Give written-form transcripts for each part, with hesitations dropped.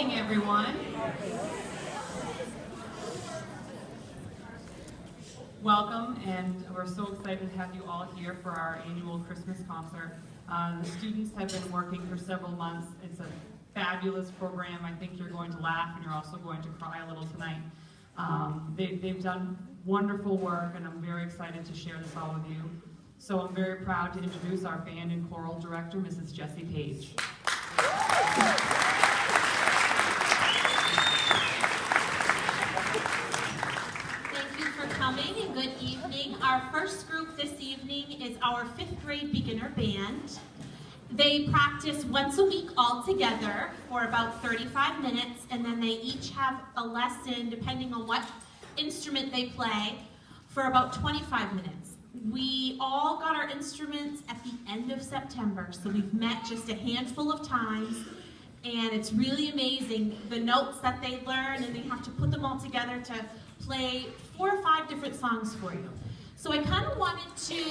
evening, everyone. Welcome, and we're so excited to have you all here for our annual Christmas concert. The students have been working for several months. It's a fabulous program. I think you're going to laugh and you're also going to cry a little tonight. They've done wonderful work, and I'm very excited to share this all with you. So I'm very proud to introduce our band and choral director, Mrs. Jessie Page. Thank you for coming, and good evening. Our first group this evening is our 5th grade beginner band. They practice once a week all together for about 35 minutes, and then they each have a lesson, depending on what instrument they play, for about 25 minutes. We all got our instruments at the end of September, so we've met just a handful of times, and it's really amazing the notes that they learn, and they have to put them all together to play 4 or 5 different songs for you. So I kind of wanted to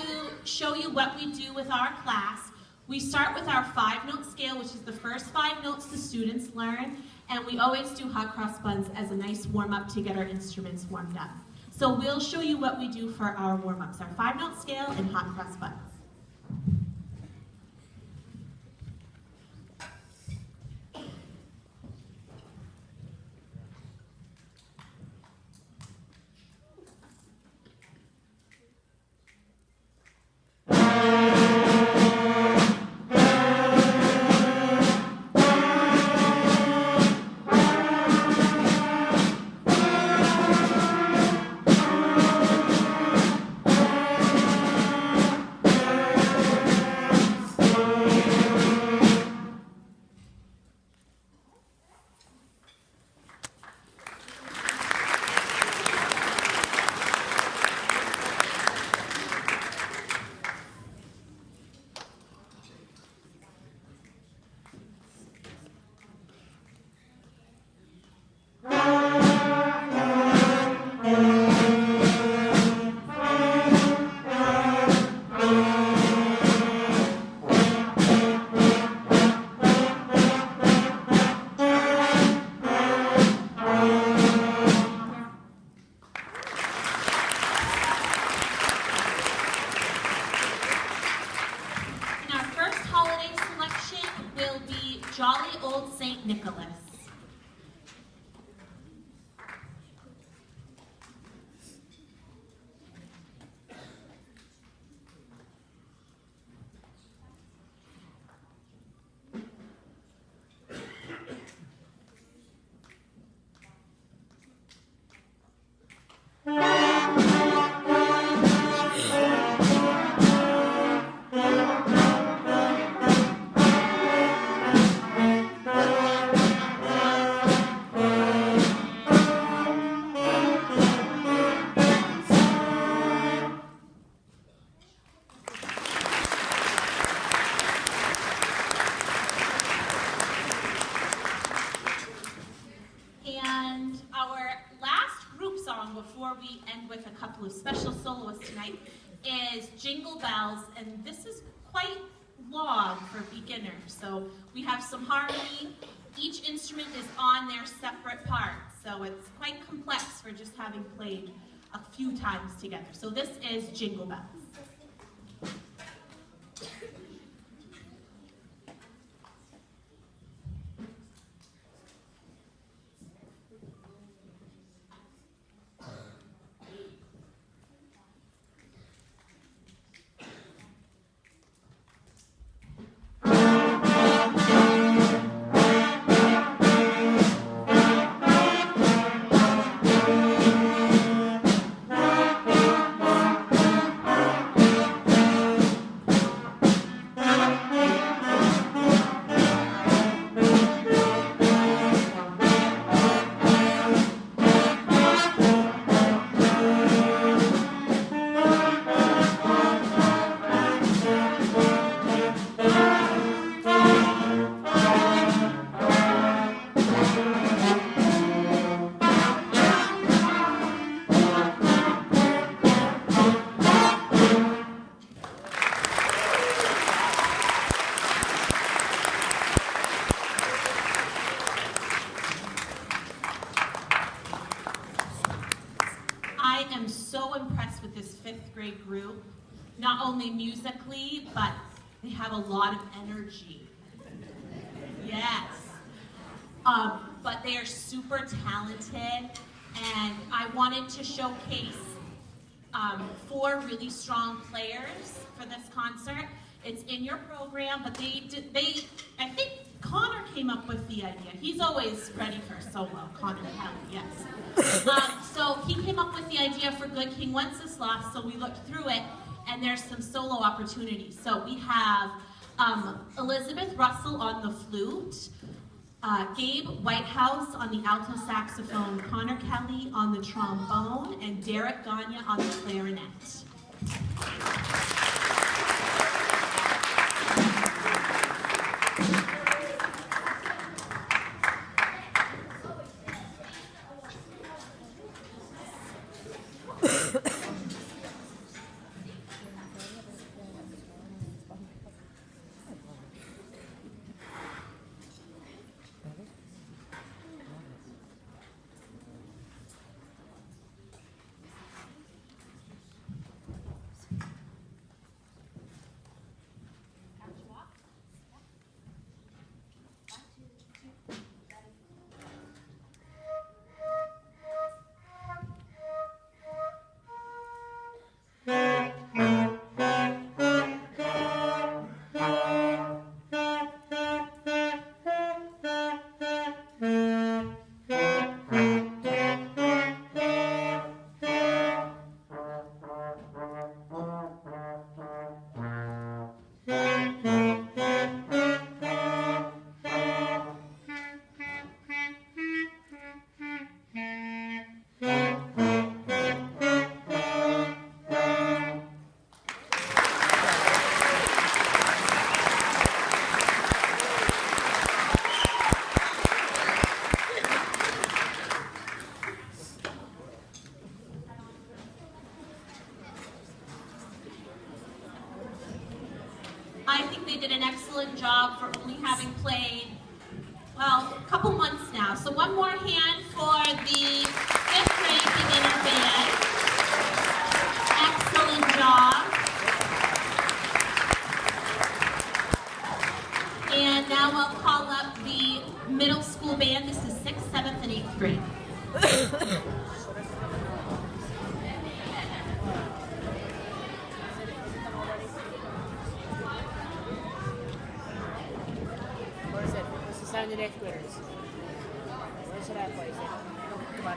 show you what we do with our class. We start with our 5-note scale, which is the first 5 notes the students learn, and we always do hot cross buns as a nice warm-up to get our instruments warmed up. So we'll show you what we do for our warm-ups, our 5-note scale and hot cross buns. Jolly Old St. Nicholas. Before we end with a couple of special soloists tonight is Jingle Bells, and this is quite long for beginners. So we have some harmony. Each instrument is on their separate parts, so it's quite complex for just having played a few times together. So this is Jingle Bells. great group, not only musically, but they have a lot of energy. Yes. But they are super talented, and I wanted to showcase 4 really strong players for this concert. It's in your program, but I think Connor came up with the idea. He's always ready for solo, Connor Kelly, yes. So he came up with the idea for Good King Wenceslas, so we looked through it, and there's some solo opportunities. So we have Elizabeth Russell on the flute, Gabe Whitehouse on the alto saxophone, Connor Kelly on the trombone, and Derek Gagne on the clarinet. I think they did an excellent job for only having played, well, a couple months now. So one more hand for the 5th grade beginner band. Excellent job. And now I'll call up the middle school band. This is 6th, 7th, and 8th grade. The next graders. Where should I place it? Come on.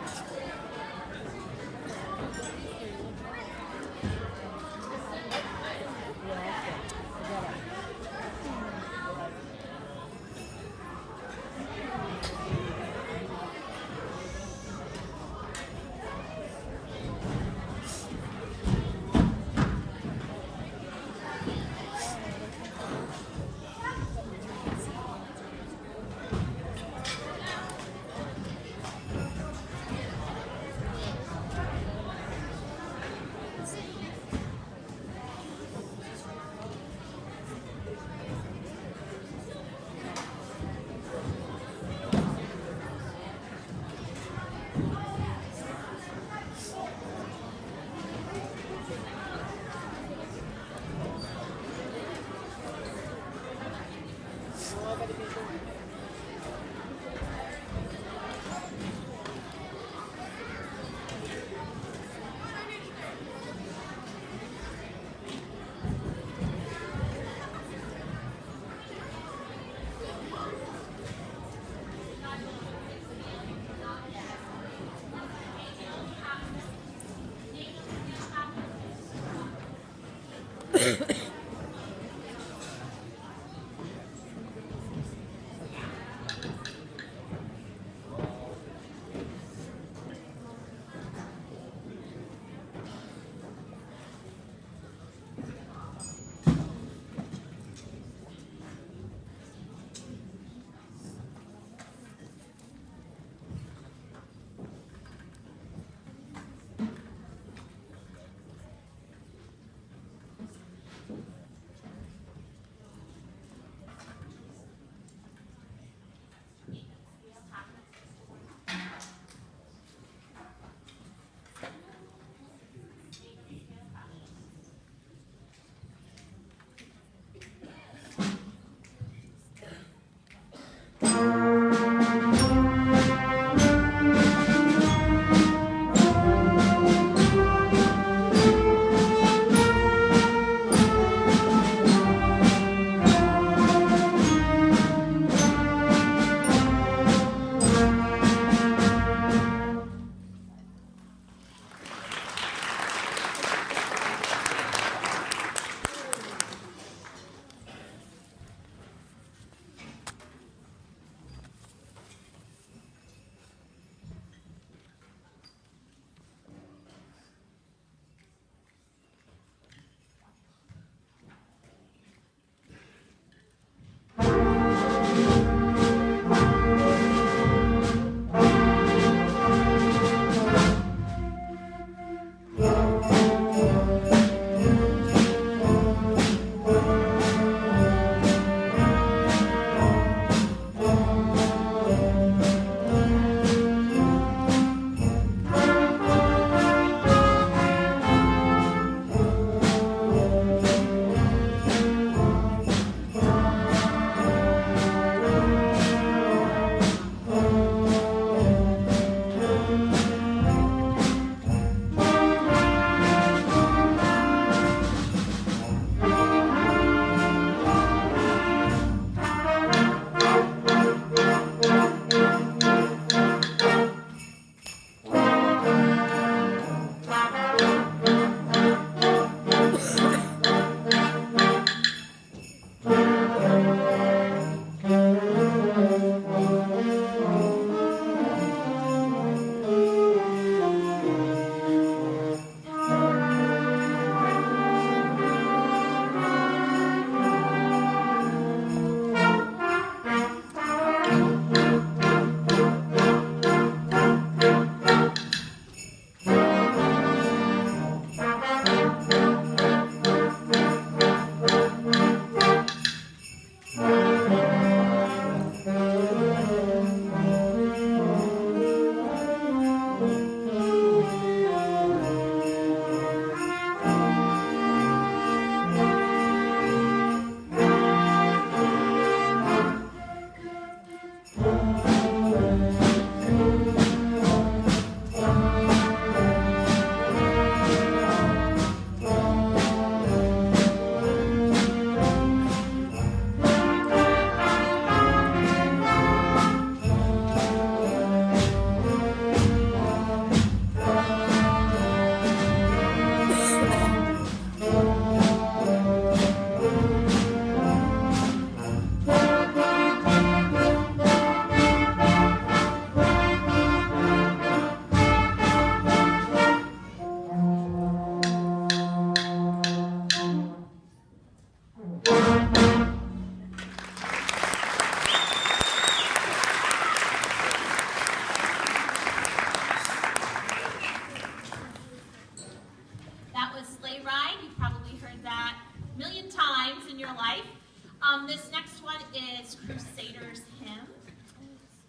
This next one is Crusaders Hymn.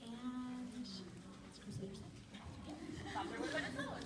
And it's Crusaders Hymn. Thought there would have been a color.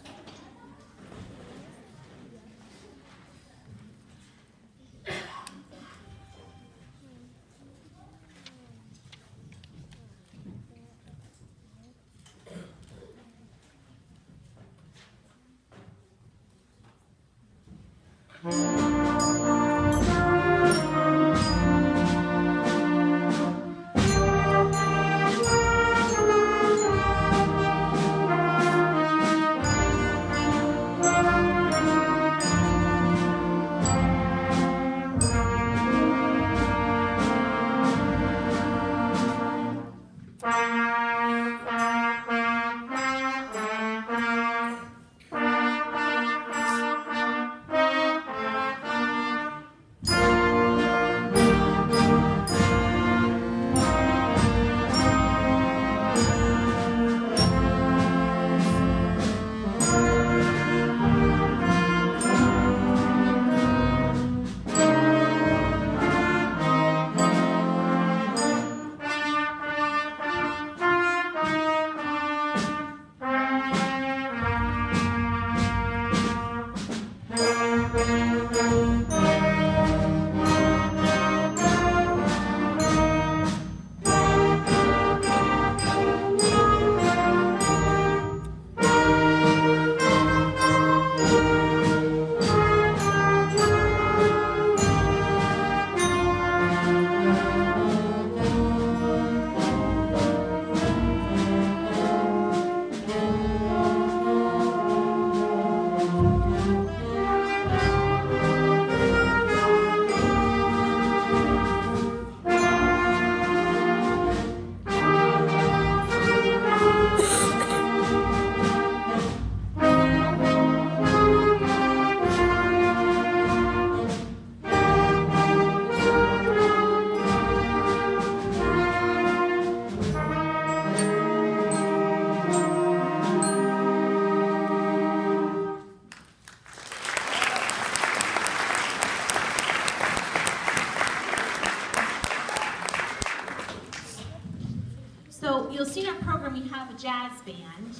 So you'll see in our program we have a jazz band,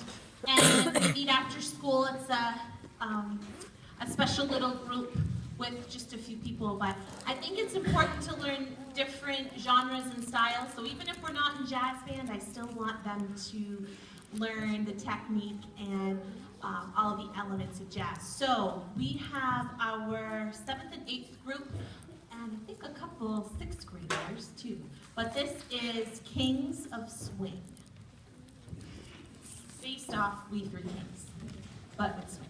and we meet after school. It's a special little group with just a few people, but I think it's important to learn different genres and styles. So even if we're not in jazz band, I still want them to learn the technique and all the elements of jazz. So we have our 7th and 8th group, and I think a couple 6th graders too. But this is Kings of Swing, based off We Three Kings, but with swing.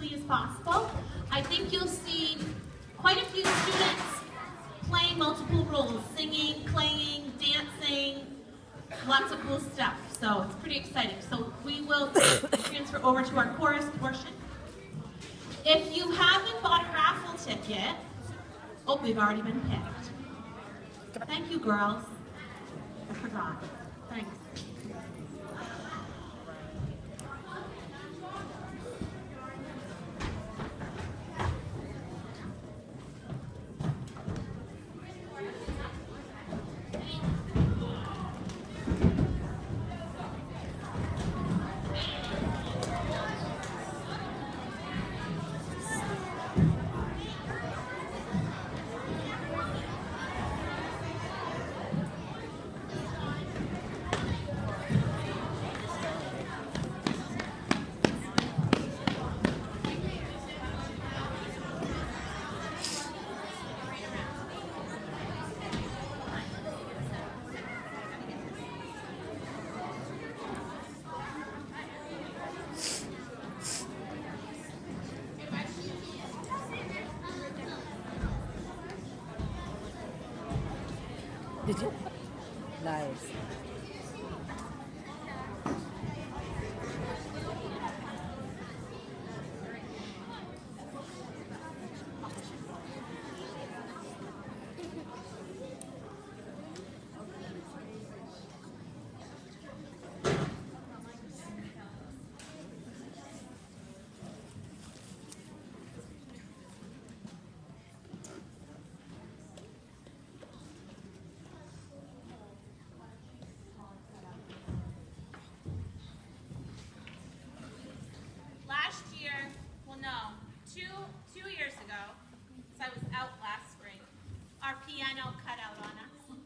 quickly as possible. I think you'll see quite a few students playing multiple roles, singing, playing, dancing, lots of cool stuff. So it's pretty exciting. So we will transfer over to our chorus portion. If you haven't bought a raffle ticket, oh, we've already been picked. Thank you, girls. I forgot. Thanks. Did you? Nice. Last year, well no, two years ago, so I was out last spring, our piano cut out on us.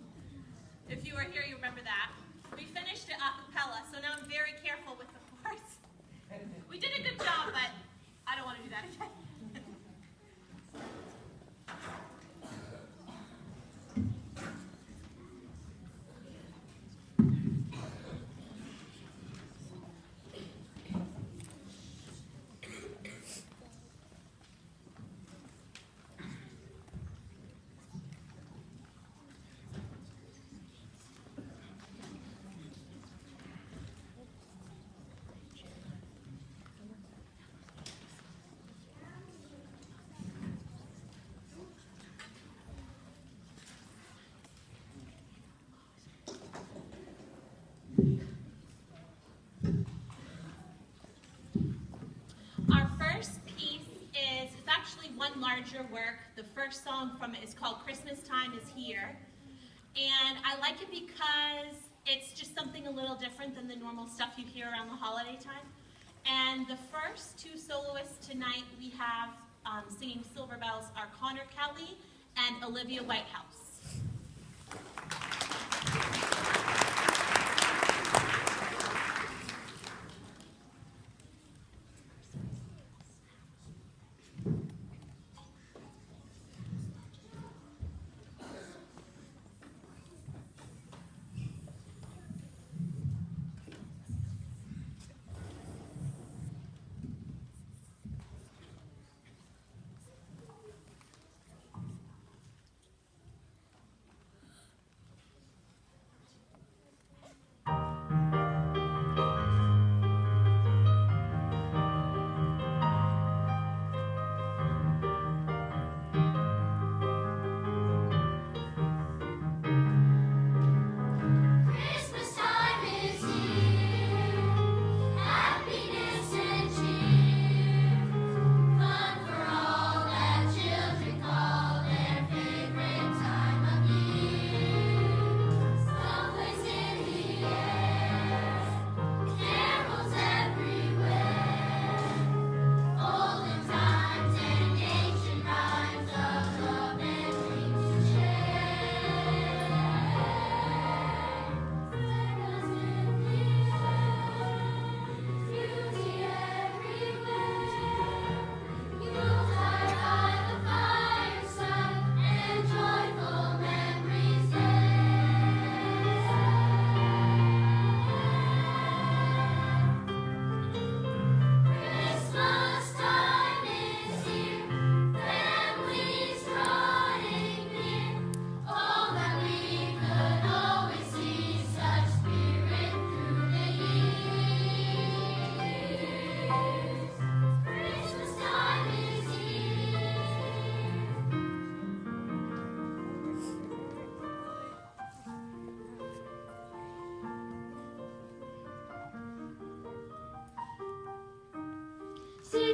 If you were here, you remember that. We finished it a cappella, so now I'm very careful with the parts. We did a good job, but I don't want to do that again. Our first piece is actually one larger work. The first song from it is called Christmas Time is Here. And I like it because it's just something a little different than the normal stuff you hear around the holiday time. And the first two soloists tonight we have singing Silver Bells are Connor Kelly and Olivia Whitehouse.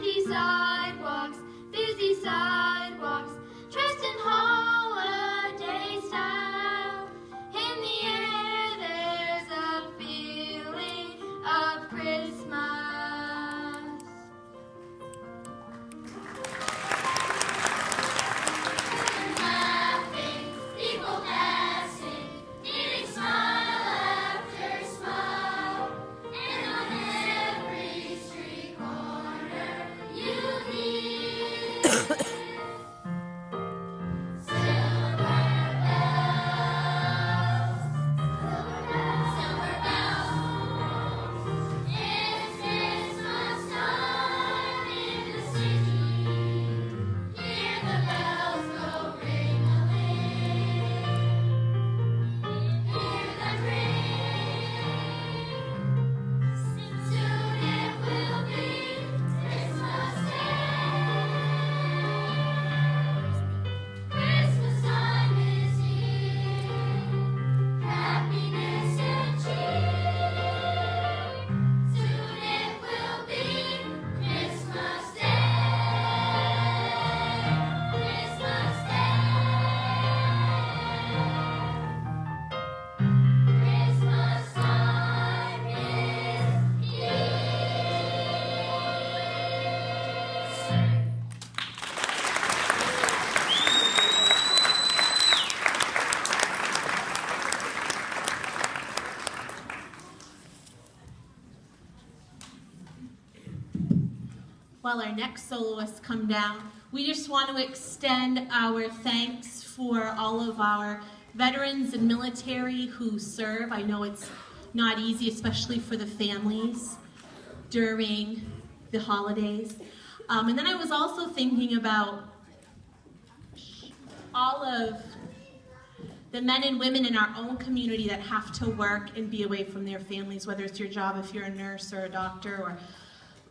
busy sidewalks, dressed in holiday style. In the air there's a feeling of Christmas. Laughing, people passing, needing smile after smile. And on every street corner you hear silver bells, silver bells. It's Christmas time in the city. Hear the bells go ring-a-ling. Hear them ring. Soon it will be Christmas Day. Christmas time is here. Happiness and cheer. Soon it will be Christmas Day. Christmas Day. Christmas time is here. While our next soloists come down, we just want to extend our thanks for all of our veterans and military who serve. I know it's not easy, especially for the families during the holidays. And then I was also thinking about all of the men and women in our own community that have to work and be away from their families, whether it's your job if you're a nurse or a doctor or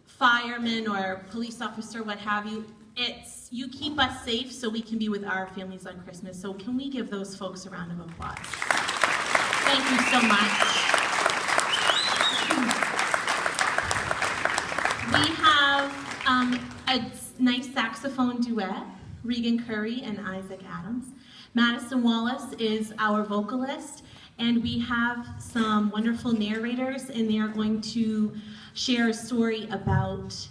fireman or police officer, what have you. It's you keep us safe so we can be with our families on Christmas. So can we give those folks a round of applause? Thank you so much. We have a nice saxophone duet, Regan Curry and Isaac Adams. Madison Wallace is our vocalist, and we have some wonderful narrators, and they are going to share a story about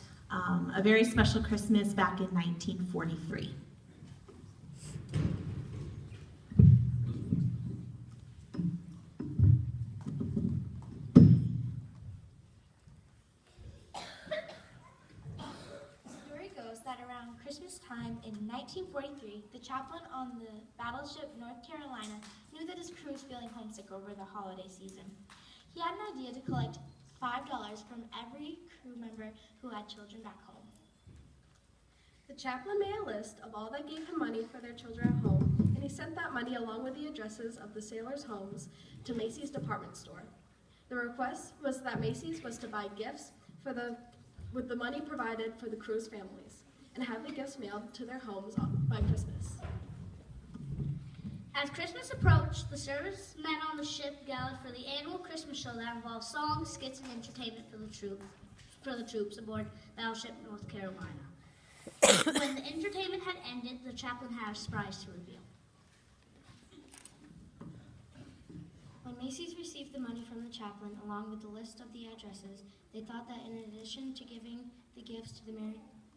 a very special Christmas back in 1943. The story goes that around Christmas time in 1943, the chaplain on the battleship North Carolina knew that his crew was feeling homesick over the holiday season. He had an idea to collect $5 from every crew member who had children back home. The chaplain made a list of all that gave him money for their children at home, and he sent that money along with the addresses of the sailors' homes to Macy's department store. The request was that Macy's was to buy gifts with the money provided for the crew's families, and have the gifts mailed to their homes by Christmas. As Christmas approached, the servicemen on the ship gathered for the annual Christmas show that involved songs, skits, and entertainment for the troops aboard Battleship North Carolina. When the entertainment had ended, the chaplain had a surprise to reveal. When Macy's received the money from the chaplain, along with the list of the addresses, they thought that in addition to giving the gifts to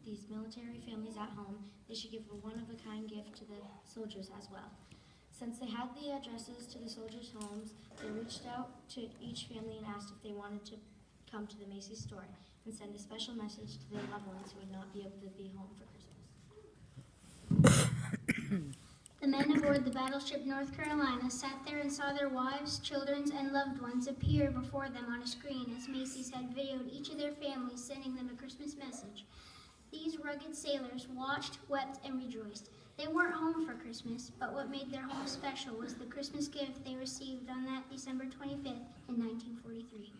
these military families at home, they should give a one-of-a-kind gift to the soldiers as well. Since they had the addresses to the soldiers' homes, they reached out to each family and asked if they wanted to come to the Macy's store and send a special message to their loved ones who would not be able to be home for Christmas. The men aboard the battleship North Carolina sat there and saw their wives, children, and loved ones appear before them on a screen as Macy's had videoed each of their families sending them a Christmas message. These rugged sailors watched, wept, and rejoiced. They weren't home for Christmas, but what made their home special was the Christmas gift they received on that December 25th in 1943.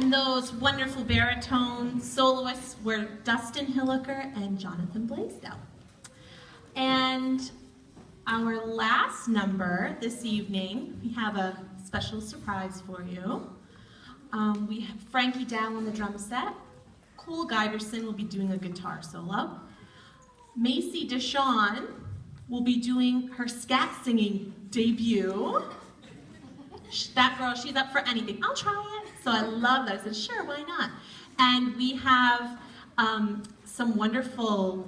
And those wonderful baritone soloists were Dustin Hilliker and Jonathan Blaisdell. And our last number this evening, we have a special surprise for you. We have Frankie Dow on the drum set. Cole Giderson will be doing a guitar solo. Macy Deshawn will be doing her scat singing debut. That girl, she's up for anything. I'll try it. So I love that. I said, sure, why not? And we have some wonderful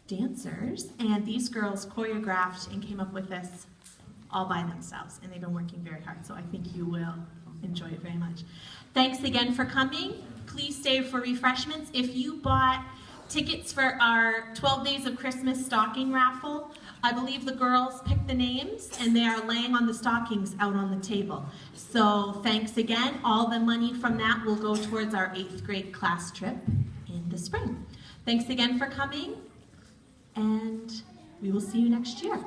dancers, and these girls choreographed and came up with this all by themselves, and they've been working very hard, so I think you will enjoy it very much. Thanks again for coming. Please stay for refreshments. If you bought tickets for our 12 Days of Christmas stocking raffle, I believe the girls picked the names, and they are laying on the stockings out on the table. So thanks again. All the money from that will go towards our 8th grade class trip in the spring. Thanks again for coming, and we will see you next year.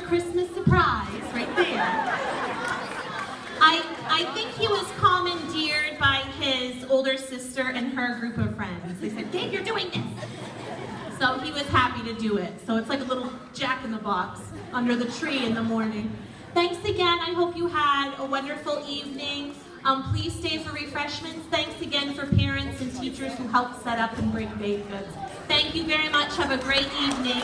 Christmas surprise right there. I think he was commandeered by his older sister and her group of friends. They said, Dave, you're doing this. So he was happy to do it. So it's like a little jack-in-the-box under the tree in the morning. Thanks again. I hope you had a wonderful evening. Please stay for refreshments. Thanks again for parents and teachers who helped set up and bring baked goods. Thank you very much. Have a great evening.